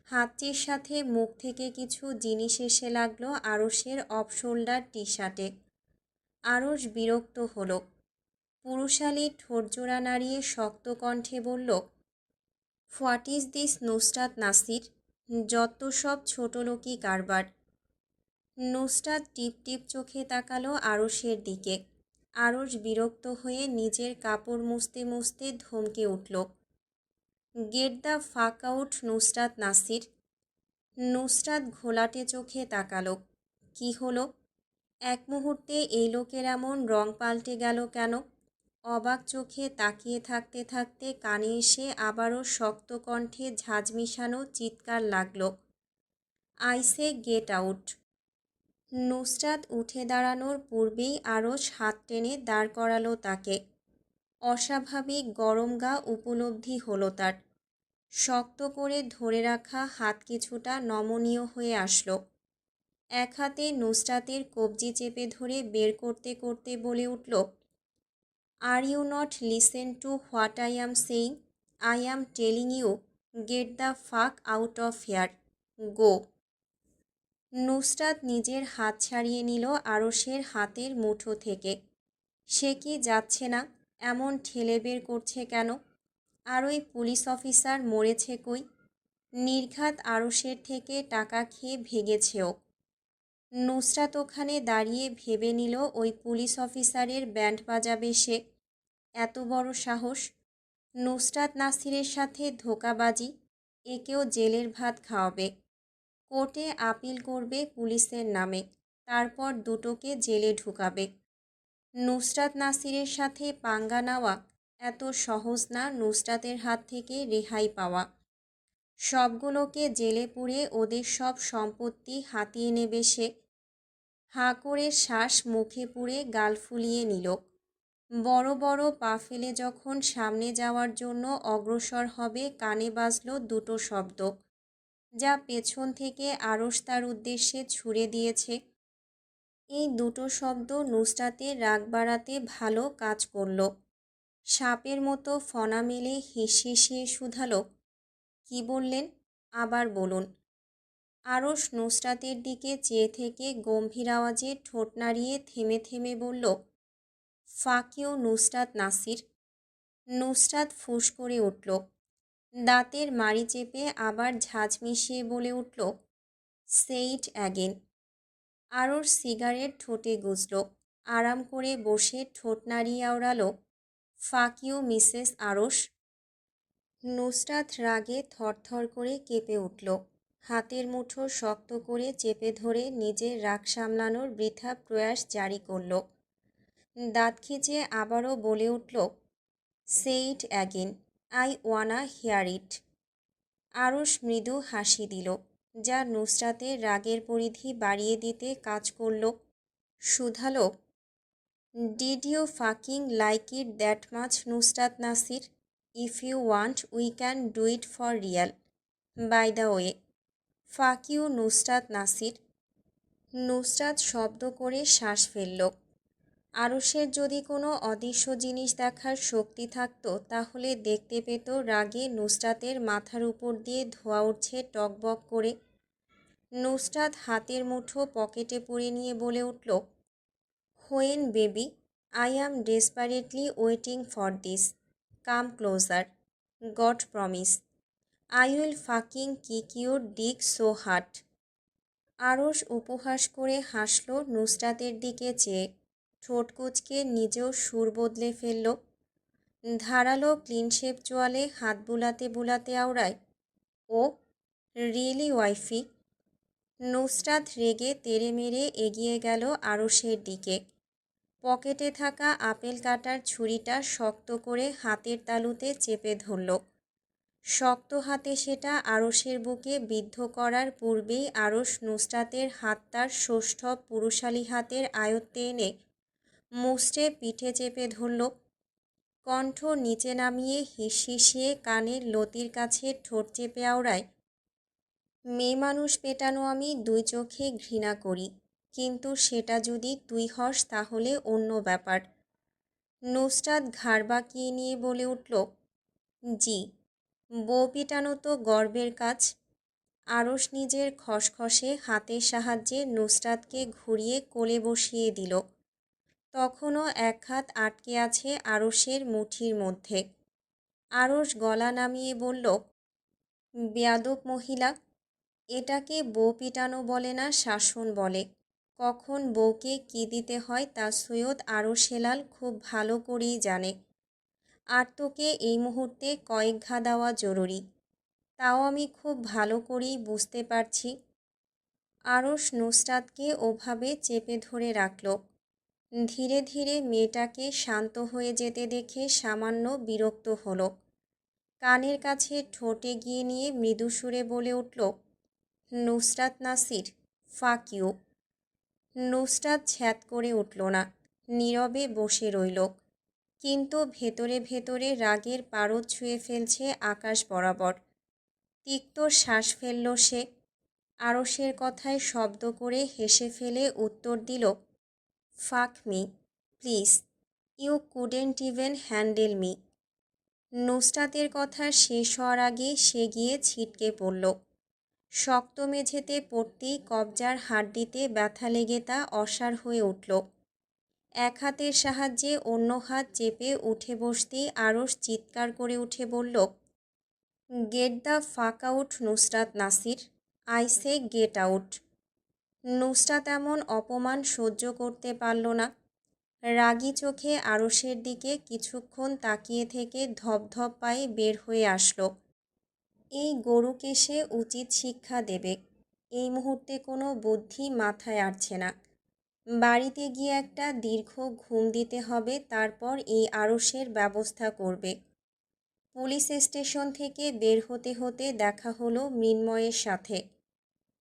[SPEAKER 1] হাঁচির সাথে মুখ থেকে কিছু জিনিস এসে লাগলো আরশের অফ শোল্ডার টি শার্টে। আরশ বিরক্ত হলো। পুরুষালী ঠোঁটজোড়া নাড়িয়ে শক্ত কণ্ঠে বলল, what is this Nusrat Nasir? যত সব ছোটলোকি কারবার। নুসরাত টিপ টিপ চোখে তাকালো আরশের দিকে। আরশ বিরক্ত হয়ে নিজের কাপড় মুছতে মুছতে ধমকে উঠল, gate the fuck out Nusrat Nasir. Nusrat ঘোলাটে চোখে তাকালো। কি হলো? এক মুহূর্তে এই লোকের এমন রং পাল্টে গেল কেন? অবাক চোখে তাকিয়ে থাকতে থাকতে কানে এসে আবারও শক্ত কণ্ঠে ঝাঁঝ মিশানো চিৎকার লাগল, I say get out. Nusrat উঠে দাঁড়ানোর পূর্বেই আরশ হাত টেনে দাঁড় করালো তাকে। অস্বাভাবিক গরম গা উপলব্ধি হলো তার। শক্ত করে ধরে রাখা হাত কিছুটা নমনীয় হয়ে আসলো। এক হাতে নুসরাতের কবজি চেপে ধরে বের করতে করতে বলে উঠল, are you not listen to what I am saying? I am telling you, get the fuck out of here, go. Nusrat নিজের হাত ছাড়িয়ে নিল আরশের হাতের মুঠো থেকে। সে কি যাচ্ছে না? এমন ঠেলে বের করছে কেন? আর ওই পুলিশ অফিসার মরেছে কই? নির্ঘাত আরশের থেকে টাকা খেয়ে ভেগেছেও। নুসরাত ওখানে দাঁড়িয়ে ভেবে নিল ওই পুলিশ অফিসারের ব্যান্ড বাজাবে সে। এত বড় সাহস! নুসরাত নাসিরের সাথে ধোঁকাবাজি, একেও জেলের ভাত খাওয়াবে। কোর্টে আপিল করবে পুলিশের নামে, তারপর দুটোকে জেলে ঢুকাবে। নুসরাত নাসিরের সাথে পাঙ্গা নেওয়া এত সহজ না নুসরাতের হাত থেকে রেহাই পাওয়া। সবগুলোকে জেলে পুরে ওদের সব সম্পত্তি হাতিয়ে নেবে সে। হাঁ করে শ্বাস মুখে পুরে গাল ফুলিয়ে নিল। বড় বড় পা ফেলে যখন সামনে যাওয়ার জন্য অগ্রসর হবে, কানে বাজল দুটো শব্দ, যা পেছন থেকে আরশ তার উদ্দেশ্যে ছুড়ে দিয়েছে। এই দুটো শব্দ নুসরাতের রাগ বাড়াতে ভালো কাজ করল। সাপের মতো ফনা মেলে হিসিয়ে শুধালো, কি বললেন? আবার বলুন। আরশ নুসরাতের দিকে চেয়ে থেকে গম্ভীর আওয়াজে ঠোঁট নাড়িয়ে থেমে থেমে বলল, ফাক ইউ নুসরাত নাসির। নুসরাত ফুঁস করে উঠল। দাঁতের মাড়ি চেপে আবার ঝাঁঝ মিশিয়ে বলে উঠল, say it again. Arsh cigarette ঠোঁটে গুজল। আরাম করে বসে ঠোঁট নাড়িয়ে আওড়ালো, ফাক ইউ মিসেস আরশ। নুসরাত রাগে থরথর করে কেঁপে উঠল। হাতের মুঠো শক্ত করে চেপে ধরে নিজের রাগ সামলানোর বৃথা প্রয়াস জারি করল। দাঁত খিঁচে আবারও বলে উঠল, say it again, I wanna hear it. Arsh মৃদু হাসি দিল, যা নুসরাতের রাগের পরিধি বাড়িয়ে দিতে কাজ করল। শুধালো, did you fucking like it that much Nusrat Nasir? If you want we can do it for real. By the way, fuck you Nusrat Nasir. Nusrat শব্দ করে শ্বাস ফেলল। আরশের যদি কোনো অদৃশ্য জিনিস দেখার শক্তি থাকত, তাহলে দেখতে পেত রাগে নুসরাতের মাথার উপর দিয়ে ধোঁয়া উঠছে টকবক করে। নুসরাত হাতের মুঠো পকেটে পুরে নিয়ে বলে উঠল, when baby, I am desperately waiting for this. Come closer, God promise, I will fucking kick your dick so hard. Arsh উপহাস করে হাসল নুসরাতের দিকে চেয়ে। ঠোঁট কুঁচকে নিজেও সুর বদলে ফেলল। ধারালো ক্লিনশেপ চোয়ালে হাত বুলাতে বুলাতে আওড়ায়, ও রিয়েলি ওয়াইফি। নুসরাত রেগে তেড়ে মেরে এগিয়ে গেল আরশের দিকে। পকেটে থাকা আপেল কাটার ছুরিটা শক্ত করে হাতের তালুতে চেপে ধরল। শক্ত হাতে সেটা আরশের বুকে বিদ্ধ করার পূর্বেই আরশ নুসরাতের হাত তার সৌষ্ঠব পুরুষালী হাতের আয়ত্তে এনে মুষড়ে পিঠে চেপে ধরল। কণ্ঠ নিচে নামিয়ে হিসিয়ে কানের লতির কাছে ঠোঁট চেপে আওড়ায়, মেয়ে মানুষ পেটানো আমি দুই চোখে ঘৃণা করি, কিন্তু সেটা যদি তুই হস তাহলে অন্য ব্যাপার। নুসরাত ঘাড় বাঁকিয়ে নিয়ে বলে উঠল, জি, বউ পিটানো তো গর্বের কাজ। আরশ নিজের খসখসে হাতের সাহায্যে নুসরাতকে ঘুরিয়ে কোলে বসিয়ে দিল। তখনও এক হাত আটকে আছে আরশের মুঠির মধ্যে। আরশ গলা নামিয়ে বলল, বেয়াদব মহিলা, এটাকে বউ পিটানো বলে না, শাসন বলে। কখন বউকে কি দিতে হয় তা সৈয়দ আরশ হেলাল খুব ভালো করেই জানে। আর তোকে এই মুহূর্তে কয়েক ঘা দেওয়া জরুরি, তাও আমি খুব ভালো করেই বুঝতে পারছি। আরশ নুসরাতকে ওভাবে চেপে ধরে রাখল। ধীরে ধীরে মেয়েটাকে শান্ত হয়ে যেতে দেখে সামান্য বিরক্ত হলো। কানের কাছে ঠোঁটে গিয়ে নিয়ে মৃদু সুরে বলে উঠল, নুসরাত নাসির, ফাক ইউ। নুসরাত ছ্যাদ করে উঠল না, নীরবে বসে রইল। কিন্তু ভেতরে ভেতরে রাগের পারদ ছুঁয়ে ফেলছে আকাশ বরাবর। তিক্ত শ্বাস ফেলল সে। আরশের কথায় শব্দ করে হেসে ফেলে উত্তর দিল, fuck me please, you couldn't even handle me. নুসরাতের কথা শেষ হওয়ার আগে সে গিয়ে ছিটকে পড়ল। শক্ত মেঝেতে পড়তেই কবজার হাড্ডিতে ব্যথা লেগে তা অসাড় হয়ে উঠল। এক হাতের সাহায্যে অন্য হাত চেপে উঠে বসতেই আরশ চিৎকার করে উঠে বলল, gate the fuck out Nusrat Nasir, I say get out. Nusrat এমন অপমান সহ্য করতে পারল না। রাগী চোখে আরশের দিকে কিছুক্ষণ তাকিয়ে থেকে ধপধপ পায়ে বের হয়ে আসলো। এই গরুকে সে উচিত শিক্ষা দেবে। এই মুহূর্তে কোনো বুদ্ধি মাথায় আসছে না। বাড়িতে গিয়ে একটা দীর্ঘ ঘুম দিতে হবে, তারপর এই আরশের ব্যবস্থা করবে। পুলিশ স্টেশন থেকে বের হতে হতে দেখা হলো মৃন্ময়ের সাথে।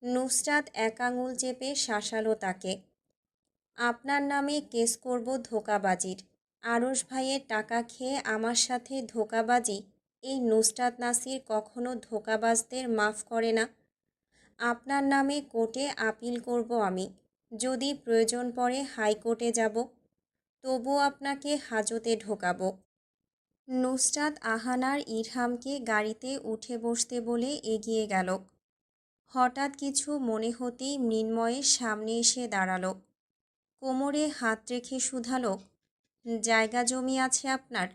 [SPEAKER 1] নুসরাত এক আঙুল চেপে শাসালো তাকে। আপনার নামে কেস করব ধোঁকাবাজির। আরশ ভাইয়ের টাকা খেয়ে আমার সাথে ধোঁকাবাজি, এই নুসরাত নাসির কখনো ধোঁকাবাজদের মাফ করে না। আপনার নামে কোর্টে আপিল করব আমি, যদি প্রয়োজন পড়ে হাইকোর্টে যাব, তবুও আপনাকে হাজতে ঢোকাবো। নুসরাত আহানার ইরহামকে গাড়িতে উঠে বসতে বলে এগিয়ে গেল। হঠাৎ কিছু মনে হতেই মৃন্ময়ের সামনে এসে দাঁড়ালো। কোমরে হাত রেখে শুধালো, জায়গা জমি আছে আপনার?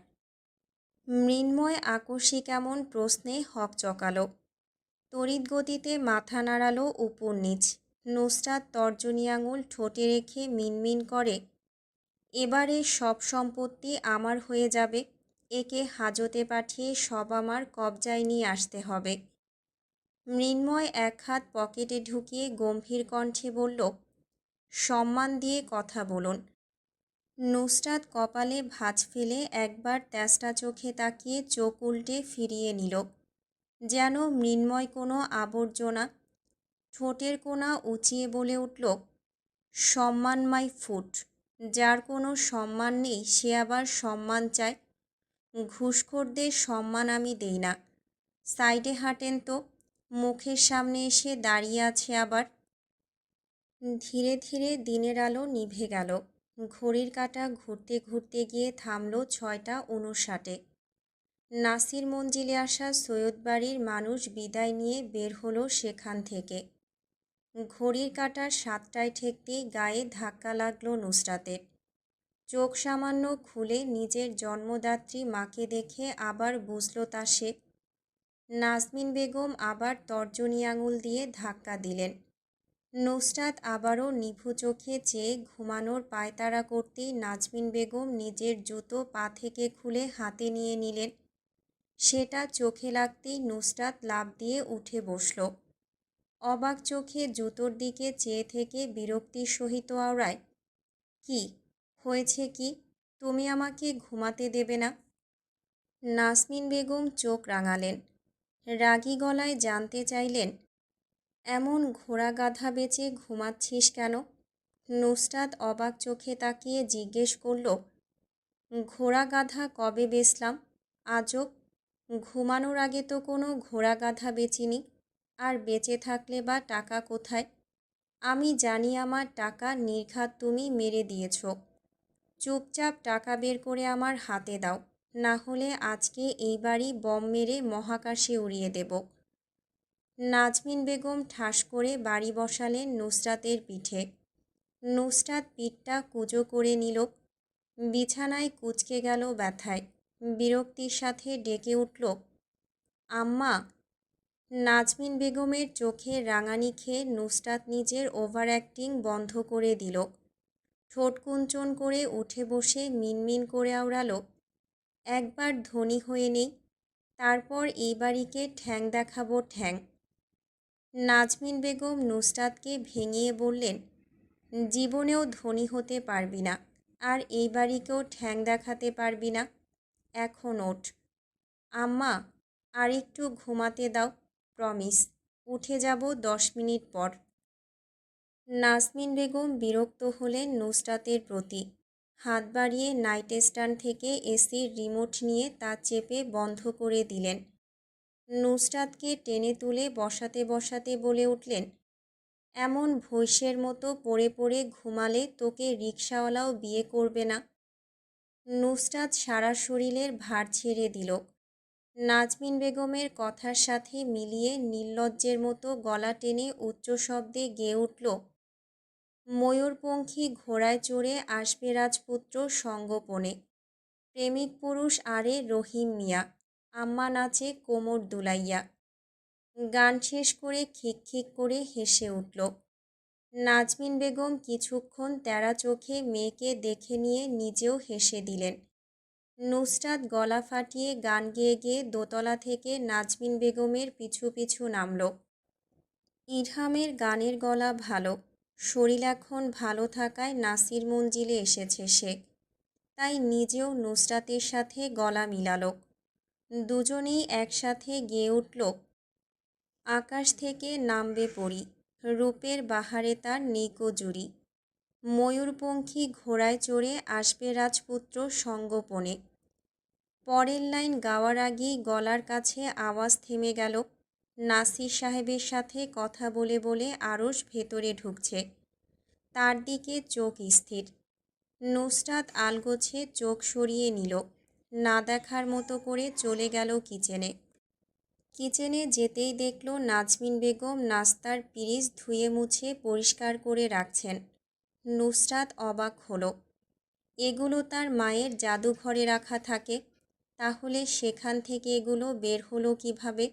[SPEAKER 1] মৃন্ময় আকস্মিক এমন প্রশ্নে হকচকালো। তড়িৎ গতিতে মাথা নাড়ালো উপর নিচ। নুসরাত তর্জনী আঙুল ঠোঁটে রেখে মিনমিন করে, এবারে সব সম্পত্তি আমার হয়ে যাবে। একে হাজতে পাঠিয়ে সব আমার কবজায় নিয়ে আসতে হবে। মৃন্ময় এক হাত পকেটে ঢুকিয়ে গম্ভীর কণ্ঠে বলল, সম্মান দিয়ে কথা বলুন। নুসরাত কপালে ভাঁজ ফেলে একবার তেষ্টা চোখে তাকিয়ে চোখ উল্টে ফিরিয়ে নিল, যেন মৃন্ময় কোনো আবর্জনা। ঠোঁটের কোণা উঁচিয়ে বলে উঠল, সম্মান মাই ফুট। যার কোনো সম্মান নেই সে আবার সম্মান চায়? ঘুষখোরদের সম্মান আমি দেই না। সাইডে হাঁটেন তো, মুখের সামনে এসে দাঁড়িয়ে আছে আবার। ধীরে ধীরে দিনের আলো নিভে গেল। ঘড়ির কাঁটা ঘুরতে ঘুরতে গিয়ে থামল 6:59। নাসির মঞ্জিলে আসা সৈয়দ বাড়ির মানুষ বিদায় নিয়ে বের হলো সেখান থেকে। ঘড়ির কাঁটার 7টায় ঠেকতেই গায়ে ধাক্কা লাগলো নুসরাতের। চোখ সামান্য খুলে নিজের জন্মদাত্রী মাকে দেখে আবার বুঝল তা সে। নাজমিন বেগম আবার তর্জনী আঙুল দিয়ে ধাক্কা দিলেন। নুসরাত আবারও নিভু চোখে চেয়ে ঘুমানোর পায়তারা করতেই নাজমিন বেগম নিজের জুতো পা থেকে খুলে হাতে নিয়ে নিলেন। সেটা চোখে লাগতেই নুসরাত লাফ দিয়ে উঠে বসল। অবাক চোখে জুতোর দিকে চেয়ে থেকে বিরক্তির সহিত আওড়ায়, কি হয়েছে কি? তুমি আমাকে ঘুমাতে দেবে না? নাজমিন বেগম চোখ রাঙালেন। রাগী গলায় জানতে চাইলেন, এমন ঘোড়া গাধা বেচে ঘুমাচ্ছিস কেন? নুসরাত অবাক চোখে তাকিয়ে জিজ্ঞেস করল, ঘোড়া গাধা কবে বেচলাম? আজব, ঘুমানোর আগে তো কোনো ঘোড়া গাধা বেচিনি। আর বেঁচে থাকলে বা টাকা কোথায়? আমি জানি আমার টাকা নির্ঘাত তুমি মেরে দিয়েছ। চুপচাপ টাকা বের করে আমার হাতে দাও, না হলে আজকে এই বাড়ি বম মেরে মহাকাশে উড়িয়ে দেব। নাজমিন বেগম ঠাস করে বাড়ি বসালেন নুসরাতের পিঠে। নুসরাত পিঠটা কুঁজো করে নিল। বিছানায় কুঁচকে গেল ব্যথায়। বিরক্তির সাথে ডেকে উঠল, আম্মা। নাজমিন বেগমের চোখে রাঙানি খেয়ে নুসরাত নিজের ওভার অ্যাক্টিং বন্ধ করে দিল। ঠোঁট কুঞ্চন করে উঠে বসে মিনমিন করে আওড়ালো, একবার ধনী হয়ে নেই, তারপর এই বাড়িকে ঠ্যাং দেখাবো ঠ্যাং। নাজমিন বেগম নুসরাতকে ভেঙিয়ে বললেন, জীবনেও ধনী হতে পারবি না, আর এই বাড়িকেও ঠ্যাং দেখাতে পারবি না। এখন ওঠ। আম্মা, আর একটু ঘুমাতে দাও, প্রমিস। উঠে যাব 10 মিনিট পর। নাজমিন বেগম বিরক্ত হলেন নুসরাতের প্রতি। হাত বাড়িয়ে নাইট স্ট্যান্ড থেকে এসির রিমোট নিয়ে তা চেপে বন্ধ করে দিলেন। নুসরাতকে টেনে তুলে বসাতে বসাতে বলে উঠলেন, এমন ভৈষ্যের মতো পড়ে পড়ে ঘুমালে তোকে রিকশাওয়ালাও বিয়ে করবে না। নুসরাত সারা শরীরের ভার ছেড়ে দিল। নাজমিন বেগমের কথার সাথে মিলিয়ে নির্লজ্জের মতো গলা টেনে উচ্চ শব্দে গেয়ে উঠল, ময়ূরপঙ্খী ঘোড়ায় চড়ে আসবে রাজপুত্র সঙ্গোপনে। প্রেমিক পুরুষ আরে রহিম মিয়া, আম্মা নাচে কোমর দুলাইয়া। গান শেষ করে খিক খিক করে হেসে উঠল। নাজমিন বেগম কিছুক্ষণ তেরা চোখে মেয়েকে দেখে নিয়ে নিজেও হেসে দিলেন। নুসরাত গলা ফাটিয়ে গান গেয়ে গেয়ে দোতলা থেকে নাজমিন বেগমের পিছু পিছু নামল। ইরহামের গানের গলা ভালো, শরীর এখন ভালো থাকায় নাসির মঞ্জিলে এসেছে সে, তাই নিজেও নুসরাতের সাথে গলা মিলাল। দুজনেই একসাথে গেয়ে উঠল, আকাশ থেকে নামবে পড়ি, রূপের বাহারে তার নেইকো জুড়ি। ময়ূরপঙ্খী ঘোড়ায় চড়ে আসবে রাজপুত্র সঙ্গোপনে। পরের লাইন গাওয়ার আগেই গলার কাছে আওয়াজ থেমে গেল। নাসির সাহেবের সাথে কথা বলে বলে আরশ ভেতরে ঢুকছে, তার দিকে চোখ স্থির। নুসরাত আলগোছে চোখ সরিয়ে নিল, না দেখার মতো করে চলে গেল কিচেনে। কিচেনে যেতেই দেখল নাজমিন বেগম নাস্তার পিরিচ ধুয়ে মুছে পরিষ্কার করে রাখছেন। নুসরাত অবাক হলো, এগুলো তার মায়ের জাদুঘরে রাখা থাকে, তাহলে সেখান থেকে এগুলো বের হলো কিভাবে?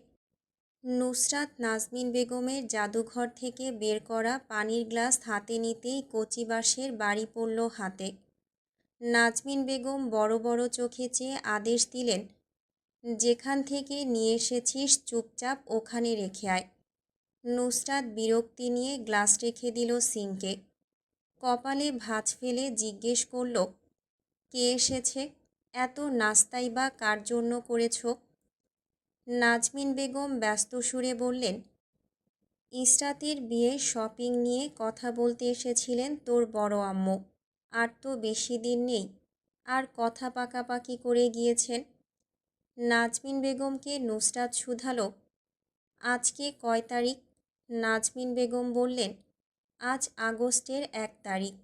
[SPEAKER 1] নুসরাত নাজমিন বেগমের জাদুঘর থেকে বের করা পানির গ্লাস হাতে নিতেই কচি বাঁশের বাড়ি পড়ল হাতে। নাজমিন বেগম বড় বড় চোখে চেয়ে আদেশ দিলেন, যেখান থেকে নিয়ে এসেছিস চুপচাপ ওখানে রেখে আয়। নুসরাত বিরক্তি নিয়ে গ্লাস রেখে দিল সিঙ্কে। কপালে ভাঁজ ফেলে জিজ্ঞেস করল, কে এসেছে? এত নাস্তাই বা কার জন্য করেছ? নাজমিন বেগম ব্যস্ত সুরে বললেন, ইসরাতের বিয়ের শপিং নিয়ে কথা বলতে এসেছিলেন তোর বড় আম্মু। আর তো বেশি দিন নেই, আর কথা পাকাপাকি করে গিয়েছেন। নাজমিন বেগমকে নুসরাত শুধালো, আজকে কয় তারিখ? নাজমিন বেগম বললেন, আজ আগস্টের 1 তারিখ।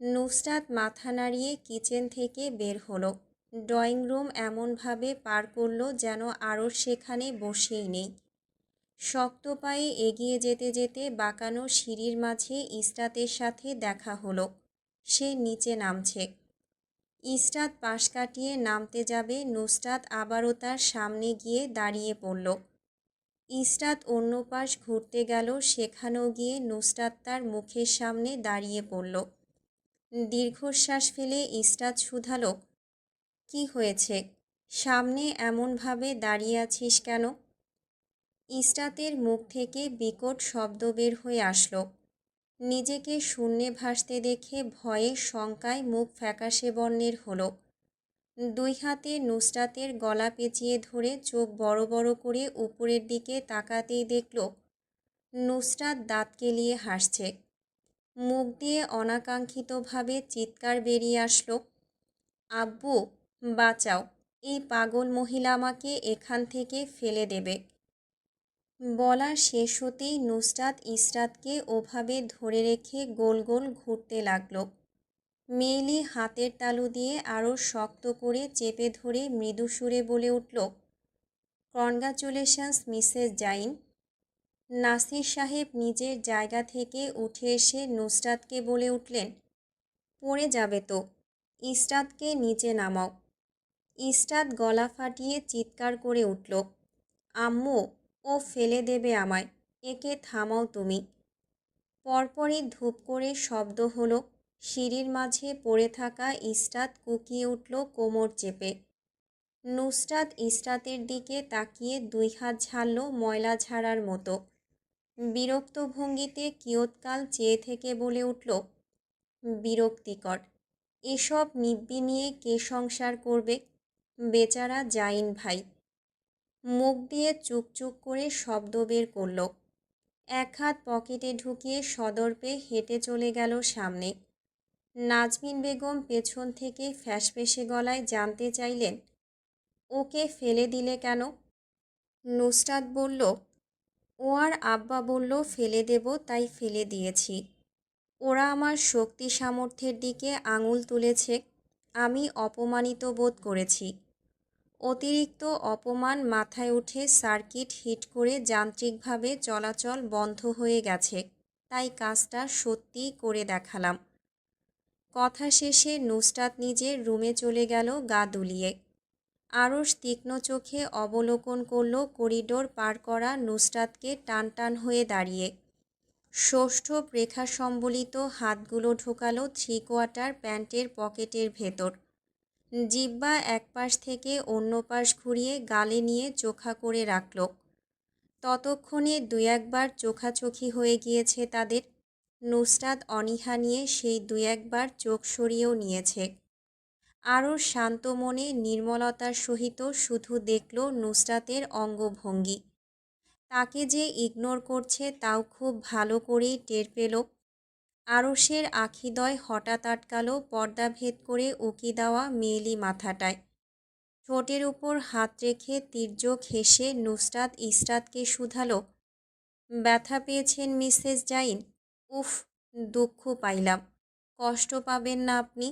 [SPEAKER 1] নুসরাত মাথা নাড়িয়ে কিচেন থেকে বের হলো। ড্রয়িং রুম এমনভাবে পার করল যেন আরও সেখানে বসেই নেই। শক্ত পায়ে এগিয়ে যেতে যেতে বাঁকানো সিঁড়ির মাঝে ইসরাতের সাথে দেখা হলো। সে নিচে নামছে। ইসরাত পাশ কাটিয়ে নামতে যাবে, নুসরাত আবারও তার সামনে গিয়ে দাঁড়িয়ে পড়ল। ইসরাত অন্য পাশ ঘুরতে গেল, সেখানেও গিয়ে নুসরাত তার মুখের সামনে দাঁড়িয়ে পড়ল। দীর্ঘশ্বাস ফেলে ইসরাত শুধালো, কি হয়েছে? সামনে এমনভাবে দাঁড়িয়ে আছিস কেন? ইসরাতের মুখ থেকে বিকট শব্দ বের হয়ে আসলো। নিজেকে শূন্যে ভাসতে দেখে ভয়ে শঙ্কায় মুখ ফ্যাকাশে বর্ণের হলো। দুই হাতে নুসরাতের গলা পেঁচিয়ে ধরে চোখ বড় বড় করে উপরের দিকে তাকাতেই দেখল নুসরাত দাঁত কেলিয়ে হাসছে। মুখ দিয়ে অনাকাঙ্ক্ষিতভাবে চিৎকার বেরিয়ে আসলো, আব্বু বাঁচাও, এই পাগল মহিলা আমাকে এখান থেকে ফেলে দেবে। বলা শেষ হতেই নুসরাত ইসরাতকে ওভাবে ধরে রেখে গোল গোল ঘুরতে লাগল। মেয়েলি হাতের তালু দিয়ে আরও শক্ত করে চেপে ধরে মৃদু সুরে বলে উঠল, কনগ্রাচুলেশনস মিসেস জাইন। নাসির সাহেব নিজের জায়গা থেকে উঠে এসে নুসরাতকে বলে উঠলেন, পড়ে যাবে তো, ইসরাতকে নিচে নামাও। ইসরাত গলা ফাটিয়ে চিৎকার করে উঠল, আম্মু, ও ফেলে দেবে আমায়, একে থামাও তুমি। পরপরই ধূপ করে শব্দ হলো। সিঁড়ির মাঝে পড়ে থাকা ইসরাত কুকিয়ে উঠল কোমর চেপে। নুসরাত ইসরাতের দিকে তাকিয়ে দুই হাত ঝাড়ল ময়লা ঝাড়ার মতো। বিরক্ত ভঙ্গিতে কিয়ৎকাল চেয়ে থেকে বলে উঠল, বিরক্তিকর। এসব নিব্বি নিয়ে কে সংসার করবে? বেচারা জাইন ভাই। মুখ দিয়ে চুকচুক করে শব্দ বের করল। এক হাত পকেটে ঢুকিয়ে সদর্পে হেঁটে চলে গেল সামনে। নাজমিন বেগম পেছন থেকে ফ্যাঁসফেঁসে গলায় জানতে চাইলেন, ওকে ফেলে দিলে কেন? নুসরাত বলল, ও আর আব্বা বলল ফেলে দেব, তাই ফেলে দিয়েছি। ওরা আমার শক্তি সামর্থ্যের দিকে আঙুল তুলেছে, আমি অপমানিত বোধ করেছি। অতিরিক্ত অপমান মাথায় উঠে সার্কিট হিট করে যান্ত্রিকভাবে চলাচল বন্ধ হয়ে গেছে, তাই কাজটা সত্যিই করে দেখালাম। কথা শেষে নুসরাত নিজের রুমে চলে গেল গা দুলিয়ে। আরশ তীক্ষ্ণ চোখে অবলোকন করল করিডোর পার করা নুসরাতকে টান টান হয়ে দাঁড়িয়ে। ষষ্ঠ রেখা সম্বলিত হাতগুলো ঢোকালো 3/4 প্যান্টের পকেটের ভেতর। জিহ্বা এক পাশ থেকে অন্য পাশ ঘুরিয়ে গালে নিয়ে চোখা করে রাখল। ততক্ষণে 2-1 বার চোখাচোখি হয়ে গিয়েছে তাদের। নুসরাত অনীহা নিয়ে সেই 2-1 বার চোখ সরিয়েও নিয়েছে। আরও শান্ত মনে নির্মলতার সহিত শুধু দেখল নুসরাতের অঙ্গভঙ্গি। তাকে যে ইগনোর করছে তাও খুব ভালো করেই টের পেল। আরশের আখিদয় হঠাৎ আটকালো পর্দা ভেদ করে উকি দেওয়া মেয়েলি মাথাটায়। ঠোঁটের উপর হাত রেখে তির্যক হেসে নুসরাত ইসরাতকে শুধালো, ব্যথা পেয়েছেন মিসেস জাইন? উফ, দুঃখ পাইলাম। কষ্ট পাবেন না আপনি।